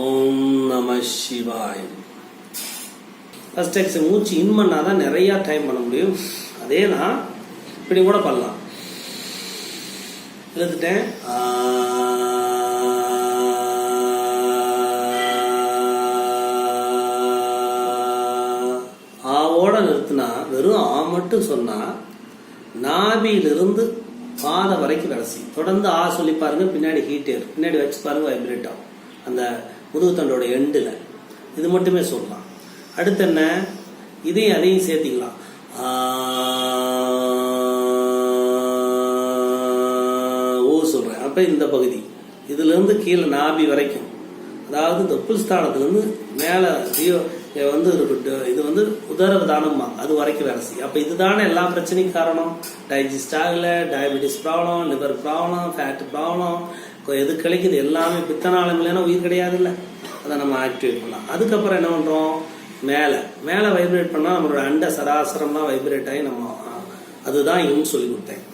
ஓம் நம சிவாய. First XL மூச்சு இன் பண்ணாதான் நிறைய டைம் பண்ண முடியும். அதே நான் இப்படி கூட பண்ணலாம். இழுத்துட்டேன். ஆவோட நிறுத்தினா வெறும் ஆ மட்டும் சொன்னா நாபியிலிருந்து பாதை வரைக்கும் கடைசி தொடர்ந்து ஆ சொல்லி பாருங்க. பின்னாடி ஹீட்டர் பின்னாடி வச்சு பாருங்க, வைப்ரேட் ஆகும் அந்த முதுகுத்தண்டோட எண்டில். இது மட்டுமே சொல்லலாம். அடுத்து என்ன, இதையும் அதையும் சேர்த்திக்கலாம். ஊ சொல்றேன். அப்ப இந்த பகுதி இதுல இருந்து கீழே நாபி வரைக்கும், அதாவது தொப்புள் ஸ்தானத்திலிருந்து மேல வந்து இது வந்து உதரவிதானமா அது வரைக்கும் வேலை செய்யும். அப்ப இதுதானே எல்லா பிரச்சனைக்கும் காரணம். டைஜஸ்ட் ஆகல, diabetes problem, liver problem, fat problem, எது கிடைக்குது எல்லாமே பித்தனாலம் இல்லைன்னா உயிர் கிடையாது இல்லை. அதை நம்ம ஆக்டிவேட் பண்ணலாம். அதுக்கப்புறம் என்ன பண்றோம், மேல வைப்ரேட் பண்ணா நம்மளோட அண்ட சராசரம்லாம் வைப்ரேட் ஆகி நம்ம அதுதான் இவன் சொல்லி கொடுத்தேன்.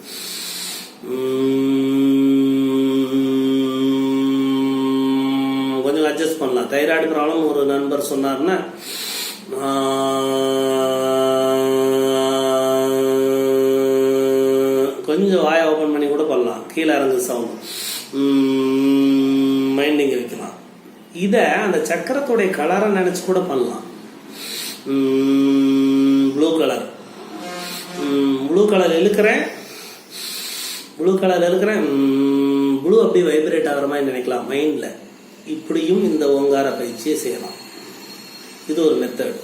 கொஞ்சம் அட்ஜஸ்ட் பண்ணலாம். தைராய்டு ப்ராப்ளம் ஒரு நண்பர் சொன்னார்னா கொஞ்சம் வாயை ஓபன் பண்ணி கூட பண்ணலாம். கீழே இறங்கு சவுண்ட் மைண்டிங் வைக்கலாம். இத அந்த சக்கரத்துடைய கலரை நினைச்சு கூட பண்ணலாம். ப்ளூ கலர் இழுக்கிறேன், ப்ளூ அப்படியே வைப்ரேட் ஆகிற மாதிரி நினைக்கலாம் மைண்ட்ல. இப்படியும் இந்த ஓங்கார பயிற்சியை செய்யலாம். இது ஒரு மெத்தட்.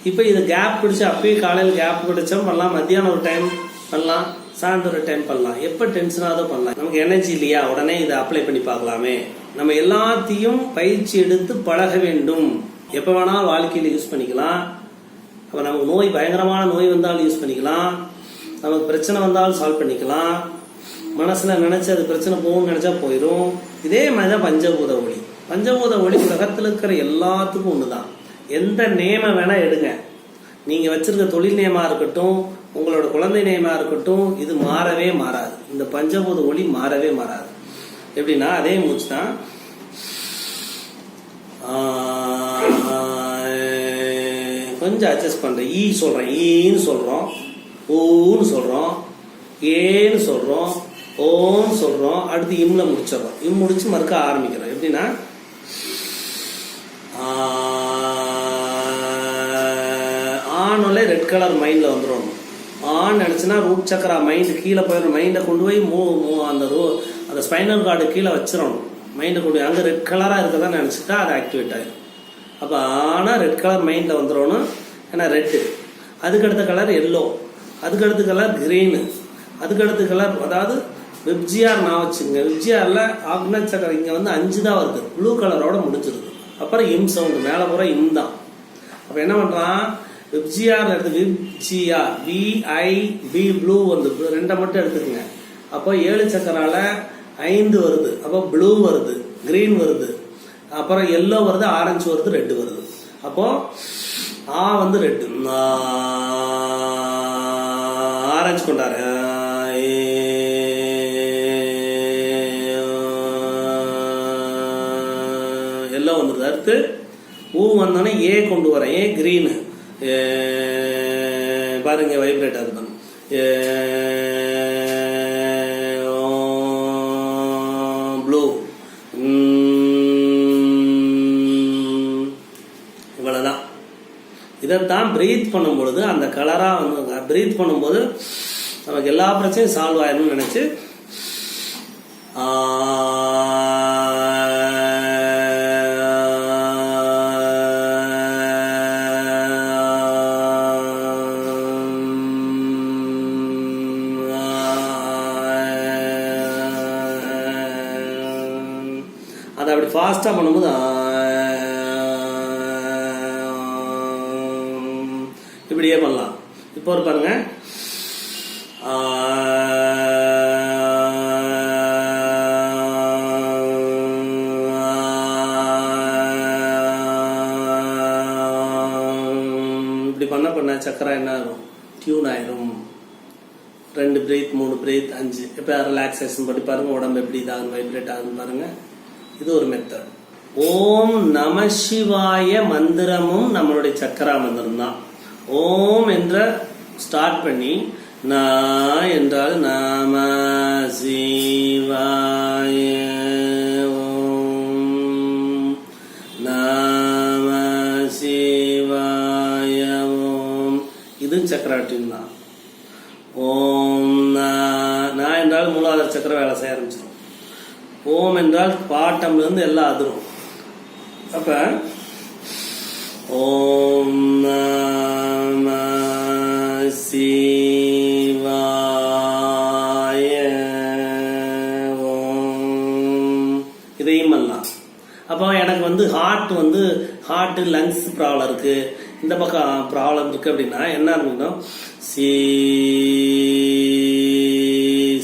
இப்ப இது கேப் பிடிச்சு அப்பயே காலையில் கேப் பிடிச்சா பண்ணலாம், மத்தியானம் ஒரு டைம் பண்ணலாம், சாயந்தரம் ஒரு டைம் பண்ணலாம். எப்ப டென்ஷனாக பண்ணலாம். நமக்கு எனர்ஜி இல்லையா, உடனே இதை அப்ளை பண்ணி பார்க்கலாமே. நம்ம எல்லாத்தையும் பயிற்சி எடுத்து பழக வேண்டும். எப்ப வேணாலும் வாழ்க்கையில யூஸ் பண்ணிக்கலாம். அப்ப நமக்கு நோய், பயங்கரமான நோய் வந்தாலும் யூஸ் பண்ணிக்கலாம், நமக்கு பிரச்சனை வந்தாலும் சால்வ் பண்ணிக்கலாம். மனசுல நினைச்சு அது பிரச்சனை போகும்னு நினைச்சா போயிடும். இதே மாதிரிதான் பஞ்சபூத ஒளி. பஞ்சபூத ஒளி உலகத்தில் இருக்கிற எல்லாத்துக்கும் ஒண்ணுதான். எந்த நேம வேணா எடுங்க, நீங்க வச்சிருக்க தொழில் நேமா இருக்கட்டும், உங்களோட குழந்தை நேமா இருக்கட்டும், இது மாறவே மாறாது. இந்த பஞ்சபூத ஒளி மாறவே மாறாது. எப்படின்னா அதே மூச்சு தான். கொஞ்சம் அட்ஜஸ்ட் பண்றேன். ஈ சொல்றேன், ஈன்னு சொல்றோம், ஊன்னு சொல்றோம், ஏன்னு சொல்றோம், ஓன்னு சொல்றோம். அடுத்து இம்ல முடிச்சிடறோம். இம் முடிச்சு மறுக்க ஆரம்பிக்கிறோம். எப்படின்னா ஆனோல ரெட் கலர் மைண்ட்ல வந்துடும். ஆன் நினைச்சுன்னா ரூட் சக்கரா மைண்ட் கீழே போயிடும். மைண்டை கொண்டு போய் அந்த ஸ்பைனல் கார்டு கீழே வச்சிடணும். மைண்டை கொண்டு போய் அங்கே ரெட் கலரா இருக்கதான் நினைச்சுட்டா அது ஆக்டிவேட் ஆயிடும். அப்போ ஆனா ரெட் கலர் மைண்ட்ல வந்துடணும். ஏன்னா ரெட்டு, அதுக்கடுத்த கலர் எல்லோ, அதுக்கடுத்த கலர் கிரீனு, அதுக்கடுத்த கலர் அதாவது வெப்ஜிஆர் நான் வச்சுங்க. வெப்ஜிஆர்ல ஆக்னா சக்கரம் இங்க வந்து 5 தான் வருது, ப்ளூ கலரோட முடிச்சிருது. அப்புறம் இம் சவுண்ட் மேல போற இம் தான். அப்ப என்ன பண்றான், வெப்ஜிஆர் எடுத்து விப்ஜிஆர் VIB ப்ளூ வந்து 2 மட்டும் எடுத்துக்கங்க. அப்போ 7 சக்கரால 5 வருது. அப்போ ப்ளூ வருது, கிரீன் வருது, அப்புறம் எல்லோ வருது, ஆரஞ்சு வருது, ரெட் வருது. அப்போ ஆ வந்து ரெட், ஆரஞ்சு கொண்டாரு, எல்லோ வந்துருது. அடுத்து ஊ வந்தோடனே ஏ கொண்டு வரேன். ஏ கிரீனு பாருங்க வைப்ரேட் ஆகுது. ப்ளூ, இவ்வளவுதான். இதைத்தான் பிரீத் பண்ணும் பொழுது அந்த கலரா வந்து பிரீத் பண்ணும்போது நமக்கு எல்லா பிரச்சனையும் சால்வ் ஆயிடும்னு நினைச்சு அதை அப்படி ஃபாஸ்டா பண்ணும்போது இப்படியே பண்ணலாம். இப்போ ஒரு பாருங்க, இப்படி பண்ண சக்கரா என்ன ஆகும், டியூன் ஆயிரும். 2 பிரீத் 3 பிரீத் 5. இப்போ ரிலாக்ஸேஷன் பண்ணி பாருங்க, உடம்பு எப்படி இதாகும், வைப்ரேட் ஆகுதுன்னு பாருங்க. இது ஒரு மெத்தட். ஓம் நம சிவாய மந்திரமும் நம்மளுடைய சக்கரா மந்திரம் தான். ஓம் என்ற ஸ்டார்ட் பண்ணி நா என்றால் நம சிவாய ஓம் நம சிவாய ஓம். இது சக்கரா டியூன் தான். ஓம் நா என்றால் மூலாதார சக்கரம் வேலை செய்ய ஆரம்பிச்சிடும். ஓம் என்றால் பாட்டம்ல இருந்து எல்லாம் அதிரும். அப்ப ஓம் நம சிவாய ஓம். இதையும் பண்ணலாம். அப்போ எனக்கு ஹார்ட் லங்ஸ் ப்ராப்ளம் இருக்கு, இந்த பக்கம் ப்ராப்ளம் இருக்கு அப்படின்னா என்ன இருக்கணும்,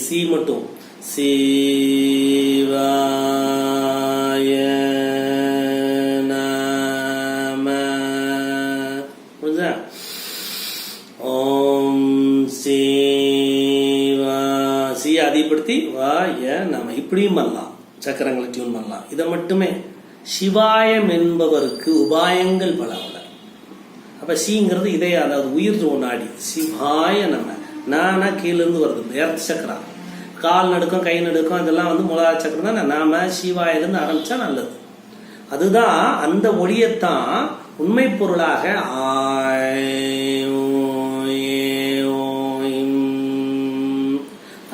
சி மட்டும் சிவாய நம. புரிஞ்சா? ஓம் சி அதிகப்படுத்தி வாய நம. இப்படியும் பண்ணலாம், சக்கரங்களை டியூன் பண்ணலாம். இதை மட்டுமே. சிவாயம் என்பவருக்கு உபாயங்கள் பல. அப்ப சிங்கிறது இதய, அதாவது உயிர் நாடி. சிவாய நம. நானா கீழ இருந்து வருது, எர்த் சக்கரா. கால் நடுக்கம் கை நடுக்கம் இதெல்லாம் மூலாதார சக்கரம் தான். நாம சிவாயிலிருந்து ஆரம்பிச்சா நல்லது. அதுதான் அந்த ஒளியத்தான் உண்மை பொருளாக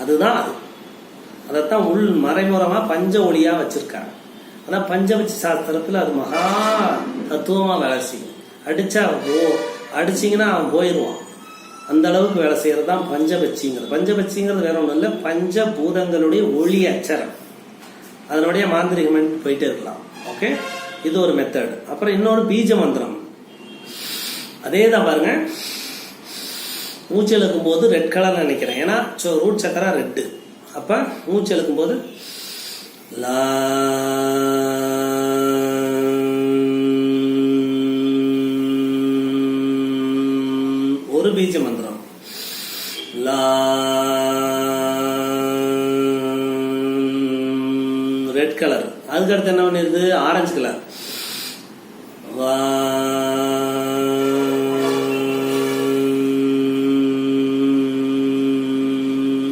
அதுதான் அது. அதைத்தான் உள் மறைமுறமா பஞ்ச ஒளியா வச்சிருக்காங்க. அதான் பஞ்சபட்சி சாஸ்திரத்துல அது மகா தத்துவமா வேலை செய்யும். அடிச்சிங்கன்னா அவன் போயிடுவான். அந்த அளவுக்கு வேலை செய்யறது தான் பஞ்சபட்சிங்கிறது. பஞ்சபட்சிங்கிறது வேற ஒன்றும் இல்லை, பஞ்சபூதங்களுடைய ஒளி அச்சரம். அதனுடைய மாந்திரிகம் போயிட்டே இருக்கலாம். ஓகே, இது ஒரு மெத்தட். அப்புறம் இன்னொரு பீஜ மந்திரம். அதே தான் பாருங்க. மூச்சு இழுக்கும் போது ரெட் கலர் நினைக்கிறேன், ஏன்னா ரூட் சக்கரா ரெட்டு. அப்ப மூச்சு இழுக்கும் போது லா ஒரு பீஜ மந்திரம் லா ரெட் கலர். அதுக்கு அடுத்து என்ன பண்ணிருது, ஆரஞ்சு கலர்.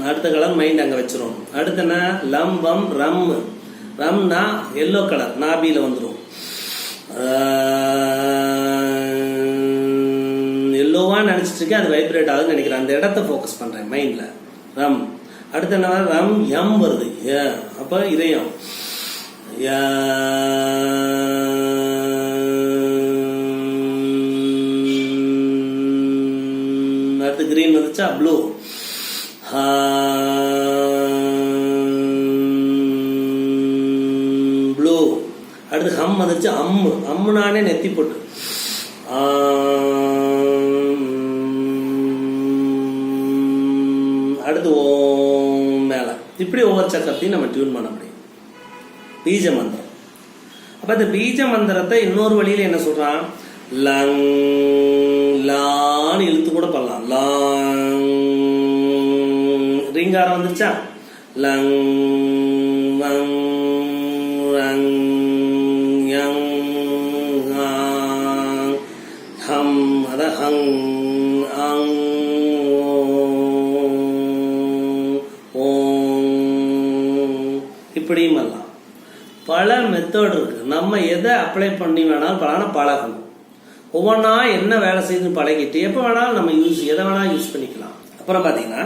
அடுத்த கலர் மைண்ட் அங்க வச்சிரும். அடுத்து என்ன, லம் வம் ரம். ரம்னா எல்லோ கலர், நாபியில வந்துடும். எல்லோவா நினைச்சிட்டு இருக்கேன், அது வைப்ரேட் ஆகுதுன்னு நினைக்கிறேன். அந்த இடத்த போக்கஸ் பண்றேன் மைண்ட்ல. ரம். அடுத்து என்ன, ரம் எம் வருது. அப்ப இதயம். அடுத்து கிரீன் வந்துச்சா, ப்ளூ. ப்ளூ. அடுத்து ஹம் வந்துருச்சு, அம்மு. அம்முனானே நெத்தி போட்டு. அடுத்து ஓம் மேல. இப்படி ஒவ்வொரு சக்கரத்தையும் நம்ம டியூன் பண்ண முடியும். பீஜ மந்திரம். அப்ப இந்த பீஜ மந்திரத்தை இன்னொரு வழியில என்ன சொல்றான், லங் லான்னு இழுத்து கூட பண்ணலாம். லாங் ரீங்காரம் வந்துருச்சா, லங் வங் ரங் யங் ஹம். அத ஹங் அங் இப்படியும் எல்லாம் பல மெத்தட் இருக்கு. நம்ம எதை அப்ளை பண்ணி வேணாலும் பழகணும். ஒவ்வொன்றா என்ன வேலை செய்யுதுன்னு பழகிட்டு எப்ப வேணாலும் நம்ம எதை வேணாலும் யூஸ் பண்ணிக்கலாம். அப்புறம் பாத்தீங்கன்னா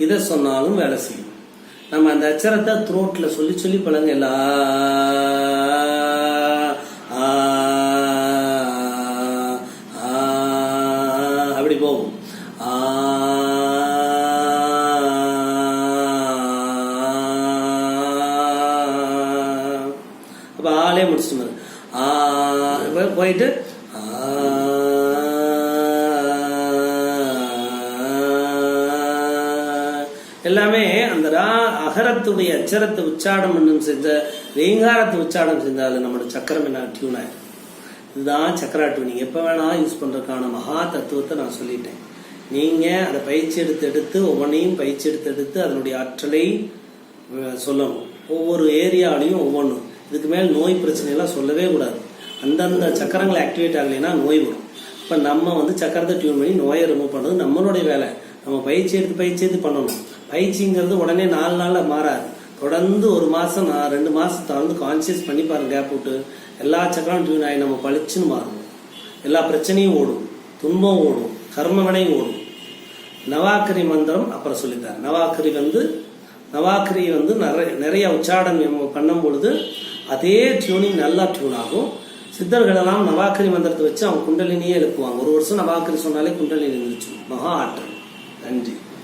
இதை சொன்னாலும் வேலை செய்யும். நம்ம அந்த அச்சரத்தை த்ரோட்ல சொல்லி சொல்லி பழங்க. எல்லா அப்படி போகும். ஆலே முடிச்சுட்டு போயிட்டு எல்லாமே அந்த அகரத்துடைய அச்சரத்தை உச்சாடம் செஞ்ச ரீங்காரத்தை உச்சாடம் செஞ்சாலும் நம்மளோட சக்கரம் என்ன டியூன் ஆயிடும். இதுதான் சக்கரா டியூனிங். எப்ப வேணா யூஸ் பண்றதுக்கான மகா தத்துவத்தை நான் சொல்லிட்டேன். நீங்க அதை பயிற்சி எடுத்து ஒவ்வொன்றையும் பயிற்சி எடுத்து அதனுடைய ஆற்றலை சொல்லணும். ஒவ்வொரு ஏரியாலையும் ஒவ்வொன்றும். இதுக்கு மேல் நோய் பிரச்சனை எல்லாம் சொல்லவே கூடாது. அந்தந்த சக்கரங்களை ஆக்டிவேட் ஆகலைன்னா நோய் வரும். இப்ப நம்ம சக்கரத்தை டியூன் பண்ணி நோயை ரிமூவ் பண்றது நம்மளுடைய வேலை. நம்ம பயிற்சி எடுத்து பண்ணணும். பயிற்சிங்கிறது உடனே 4 நாள்ல மாறாது. தொடர்ந்து 1 மாசம் 2 மாசம் தொடர்ந்து கான்சியஸ் பண்ணி பாருங்க. கேப் விட்டு எல்லா சக்கரம் டியூன் ஆகி நம்ம பளிச்சுன்னு மாறும். எல்லா பிரச்சனையும் ஓடும், துன்பம் ஓடும், கர்மவினையும் ஓடும். நவாக்கரி மந்திரம் அப்புறம் சொல்லித்தார். நவாக்கரி நிறைய உச்சாரணம் பண்ணும் பொழுது அதே டியூனிங் நல்லா டியூன் ஆகும். சித்தர்கள் எல்லாம் நவாக்கரி மந்திரத்தை வச்சு அவங்க குண்டலினியே எழுப்புவாங்க. 1 வருஷம் நவாக்கரி சொன்னாலே குண்டலினி இருந்துச்சு. மகா ஆற்றல். நன்றி.